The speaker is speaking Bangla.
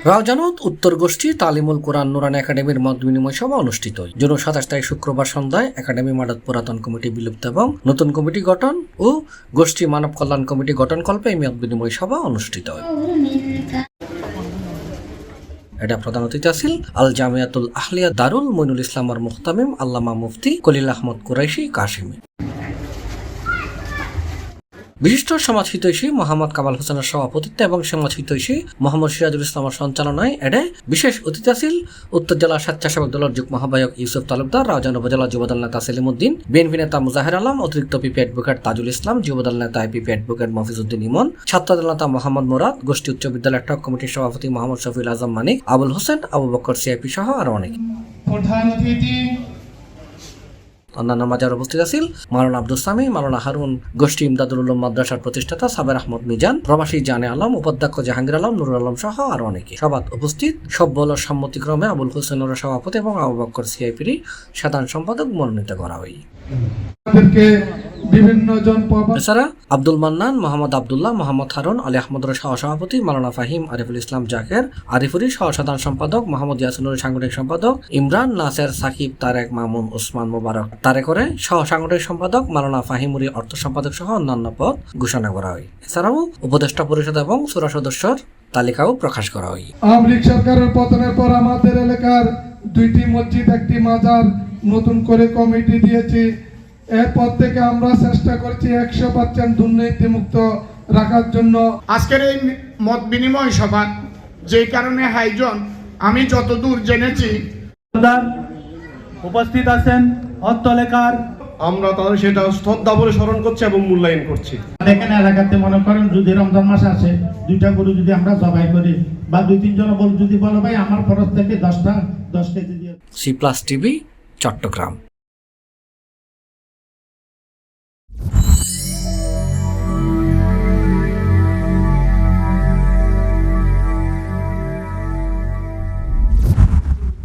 রাউজানত উত্তর গোষ্ঠী তালিমুল কোরআন নুরান একাডেমির মত বিনিময় সভা অনুষ্ঠিত হয়। জুন 27 তারিখ শুক্রবার সন্ধ্যায় একাডেমি মাঠত পুরাতন কমিটি বিলুপ্ত এবং নতুন কমিটি গঠন ও গোষ্ঠী মানব কল্যাণ কমিটি গঠন কল্পে এই মত বিনিময় সভা অনুষ্ঠিত হয়। এটা প্রধান অতিথি আছিল আল জামিয়াতুল আহলিয়া দারুল মইনুল ইসলামের মুহতামিম আল্লামা মুফতি কলিল আহমদ কুরাইশি কাশিমি। বিশিষ্ট সমাজ হিতৈষী মোহাম্মদ কামাল হোসেনের সভাপতিত্বে এবং সমাজ হিতৈষী মোহাম্মদ সিরাজুল ইসলামের সঞ্চালনায় এডে বিশেষ অতিথি আছিল উত্তর জেলা স্বেচ্ছাসেবক দলের যুগ্ম আহ্বায়ক ইউসুফ তালুকদার, রাউজান উপজেলা যুবদল নেতা সেলিম উদ্দিন, বিএনপি নেতা মুজাহির আলম, অতিরিক্ত পিপি অ্যাডভোকেট তাজুল ইসলাম, যুবদল নেতা পিপি অ্যাডভোকেট মফিজউদ্দিন ইমন, ছাত্রদল নেতা মোহাম্মদ মুরাদ, গোষ্ঠী উচ্চ বিদ্যালয় টক কমিটির সভাপতি মোহাম্মদ শফিউল আজম মানিক, আবুল হোসেন, আবু বকর সিআইপি সহ আরো অনেক। প্রধান অতিথি অন্যান্য মাজার উপস্থিত আছিল মাওলানা আব্দুল সামি, মাওলানা হারুন, গোষ্ঠী ইমদাদুল উলুম মাদ্রাসার প্রতিষ্ঠাতা সাবের আহমদ মিজান, প্রবাসী জানে আলম, উপাধ্যক্ষ জাহাঙ্গীর আলম, নুরুল আলম সহ আরো অনেকে। সভাত উপস্থিত সব বলার সম্মতিক্রমে আবুল হোসেনের সভাপতি এবং আবু বকর সিআইপির সাধারণ সম্পাদক মনোনীত করা হয়। এছাড়া আব্দুল মান্নান, মোহাম্মদ আবদুল্লাহ, মোহাম্মদ হারুন, আলী আহমদের সহসভাপতি, মাওলানা ফাহিম, আরিফুল ইসলাম জাকের, আরিফুরি সহসাধারণ সম্পাদক, মোহাম্মদ ইয়াসিনুর সাংগঠনিক সম্পাদক, ইমরান, নাসের, সাকিব, তারেক, মামুন, ওসমান, মোবারক, তারেকরে সহ সাংগঠনিক সম্পাদক, মাওলানা ফাহিমুরি অর্থ সম্পাদক সহ অন্যান্য পদ ঘোষণা করা হয়। এছাড়াও উপদেষ্টা পরিষদ এবং সুরা সদস্যর তালিকাও প্রকাশ করা হয়। আওয়ামী লীগ সরকারের পতনের পর আমাদের এলাকার 2টি মসজিদ, 1টি মাজার নতুন করে কমিটি দিয়েছি। এরপর থেকে আমরা চেষ্টা করছি 100% দুর্নীতিমুক্ত রাখার জন্য। আজকের এই মত বিনিময় সভা যে কারণে আয়োজন, আমি যতদূর জেনেছি উপস্থিত আছেন অত্র এলাকার, আমরা তাহলে সেটা শ্রদ্ধা বলে স্মরণ করছি এবং মূল্যায়ন করছি। এখানে এলাকাতে মনে করেন যদি রমজান মাস আসে 2টা গরু যদি আমরা জবাই করি বা 2-3 জন যদি বলো ভাই আমার খরচ থেকে 10 কেজি দিয়ে। C+ TV, Chittagong.